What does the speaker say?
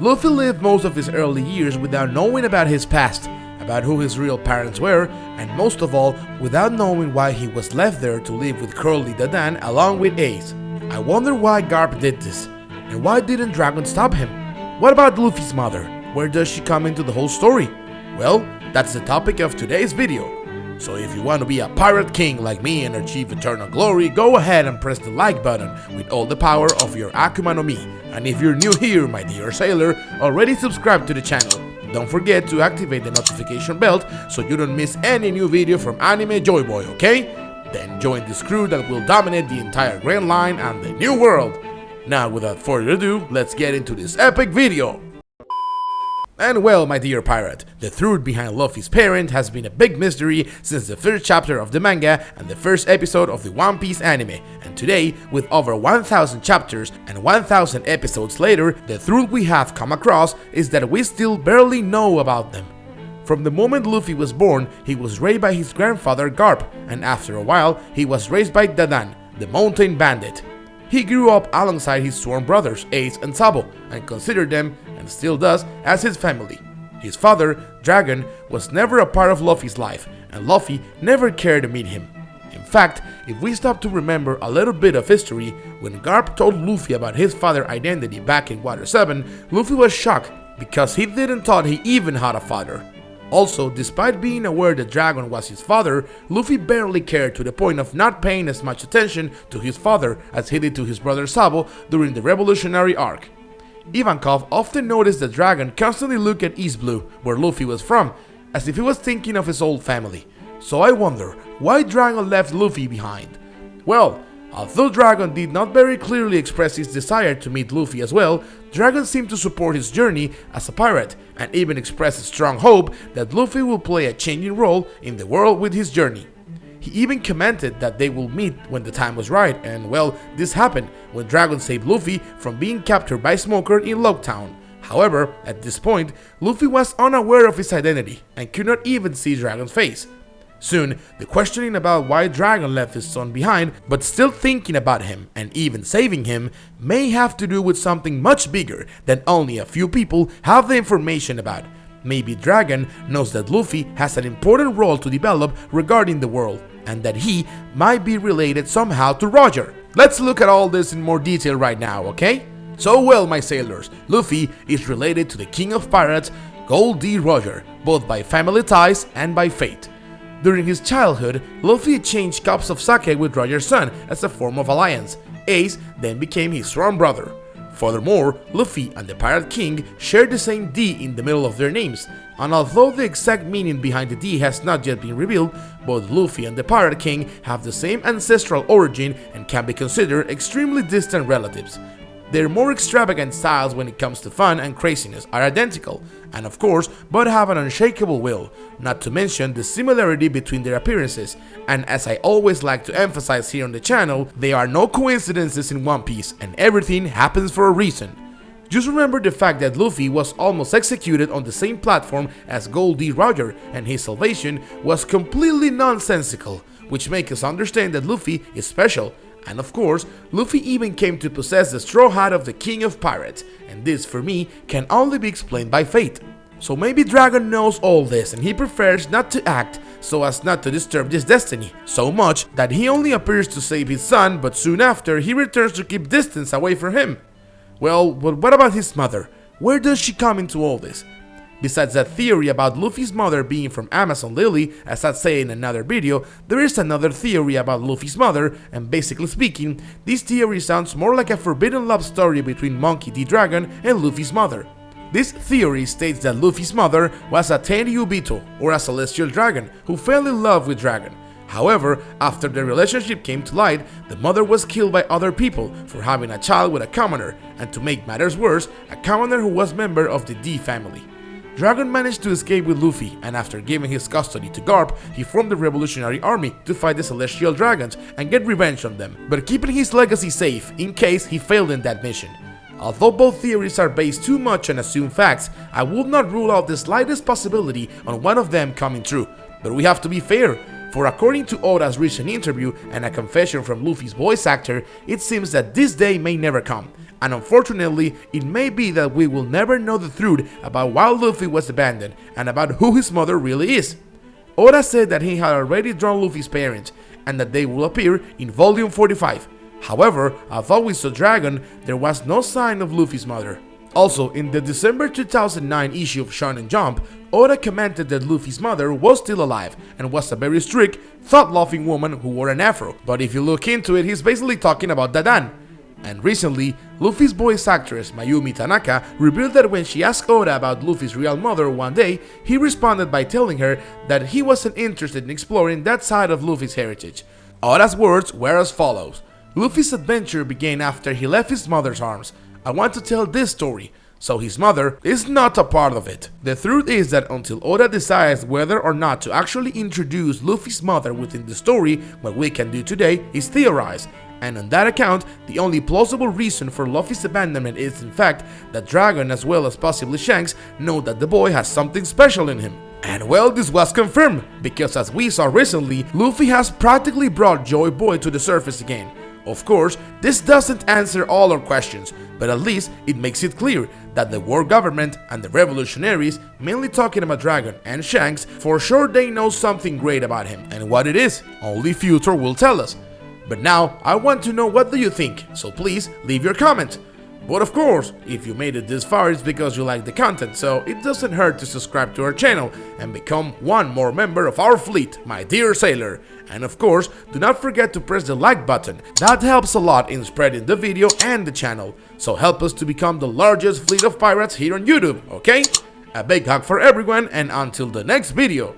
Luffy lived most of his early years without knowing about his past, about who his real parents were, and most of all, without knowing why he was left there to live with Curly the Dan along with Ace. I wonder why Garp did this, and why didn't Dragon stop him? What about Luffy's mother? Where does she come into the whole story? Well, that's the topic of today's video. So if you want to be a pirate king like me and achieve eternal glory, go ahead and press the like button with all the power of your Akuma no Mi. And if you're new here, my dear sailor, already subscribe to the channel. Don't forget to activate the notification bell so you don't miss any new video from Anime Joy Boy, okay? Then join this crew that will dominate the entire Grand Line and the New World. Now without further ado, let's get into this epic video. And well, my dear pirate, the truth behind Luffy's parent has been a big mystery since the first chapter of the manga and the first episode of the One Piece anime, and today, with over 1000 chapters and 1000 episodes later, the truth we have come across is that we still barely know about them. From the moment Luffy was born, he was raised by his grandfather Garp, and after a while, he was raised by Dadan, the mountain bandit. He grew up alongside his sworn brothers Ace and Sabo, and considered them, and still does, as his family. His father, Dragon, was never a part of Luffy's life, and Luffy never cared to meet him. In fact, if we stop to remember a little bit of history, when Garp told Luffy about his father's identity back in Water 7, Luffy was shocked because he didn't thought he even had a father. Also, despite being aware that Dragon was his father, Luffy barely cared to the point of not paying as much attention to his father as he did to his brother Sabo during the Revolutionary Arc. Ivankov often noticed that Dragon constantly looked at East Blue, where Luffy was from, as if he was thinking of his old family. So I wonder, why Dragon left Luffy behind? Well, although Dragon did not very clearly express his desire to meet Luffy as well, Dragon seemed to support his journey as a pirate, and even expressed a strong hope that Luffy will play a changing role in the world with his journey. He even commented that they will meet when the time was right, and well, this happened when Dragon saved Luffy from being captured by Smoker in Locktown. However, at this point, Luffy was unaware of his identity and could not even see Dragon's face. Soon, the questioning about why Dragon left his son behind, but still thinking about him and even saving him, may have to do with something much bigger than only a few people have the information about. Maybe Dragon knows that Luffy has an important role to develop regarding the world, and that he might be related somehow to Roger. Let's look at all this in more detail right now, okay? So well, my sailors, Luffy is related to the King of Pirates, Gold D. Roger, both by family ties and by fate. During his childhood, Luffy exchanged cups of sake with Roger's son as a form of alliance. Ace then became his sworn brother. Furthermore, Luffy and the Pirate King share the same D in the middle of their names, and although the exact meaning behind the D has not yet been revealed, both Luffy and the Pirate King have the same ancestral origin and can be considered extremely distant relatives. Their more extravagant styles when it comes to fun and craziness are identical, and of course, both have an unshakable will, not to mention the similarity between their appearances, and as I always like to emphasize here on the channel, there are no coincidences in One Piece, and everything happens for a reason. Just remember the fact that Luffy was almost executed on the same platform as Gold D. Roger, and his salvation was completely nonsensical, which makes us understand that Luffy is special. And of course, Luffy even came to possess the straw hat of the King of Pirates, and this for me can only be explained by fate. So maybe Dragon knows all this and he prefers not to act so as not to disturb this destiny, so much that he only appears to save his son, but soon after he returns to keep distance away from him. Well, but what about his mother? Where does she come into all this? Besides that theory about Luffy's mother being from Amazon Lily, as I say in another video, there is another theory about Luffy's mother, and basically speaking, this theory sounds more like a forbidden love story between Monkey D. Dragon and Luffy's mother. This theory states that Luffy's mother was a Tenryubito, or a celestial dragon, who fell in love with Dragon. However, after the relationship came to light, the mother was killed by other people for having a child with a commoner, and to make matters worse, a commoner who was member of the D family. Dragon managed to escape with Luffy, and after giving his custody to Garp, he formed the Revolutionary Army to fight the Celestial Dragons and get revenge on them, but keeping his legacy safe in case he failed in that mission. Although both theories are based too much on assumed facts, I would not rule out the slightest possibility on one of them coming true, but we have to be fair. For according to Oda's recent interview and a confession from Luffy's voice actor, it seems that this day may never come. and unfortunately, it may be that we will never know the truth about why Luffy was abandoned and about who his mother really is. Oda said that he had already drawn Luffy's parents and that they will appear in volume 45. However, although we saw Dragon, there was no sign of Luffy's mother. Also, in the December 2009 issue of Shonen Jump, Oda commented that Luffy's mother was still alive and was a very strict, thought-loving woman who wore an afro. But if you look into it, he's basically talking about Dadan. And recently, Luffy's voice actress Mayumi Tanaka revealed that when she asked Oda about Luffy's real mother one day, he responded by telling her that he wasn't interested in exploring that side of Luffy's heritage. Oda's words were as follows: Luffy's adventure began after he left his mother's arms. I want to tell this story, so his mother is not a part of it. The truth is that until Oda decides whether or not to actually introduce Luffy's mother within the story, what we can do today is theorize. And on that account, the only plausible reason for Luffy's abandonment is in fact that Dragon as well as possibly Shanks know that the boy has something special in him. And well, this was confirmed, because as we saw recently, Luffy has practically brought Joy Boy to the surface again. Of course, this doesn't answer all our questions, but at least it makes it clear that the world government and the revolutionaries, mainly talking about Dragon and Shanks, for sure they know something great about him. And what it is, only future will tell us. But now, I want to know what do you think, so please leave your comment. But of course, if you made it this far, it's because you like the content, so it doesn't hurt to subscribe to our channel and become one more member of our fleet, my dear sailor. And of course, do not forget to press the like button, that helps a lot in spreading the video and the channel. So help us to become the largest fleet of pirates here on YouTube, okay? A big hug for everyone, and until the next video.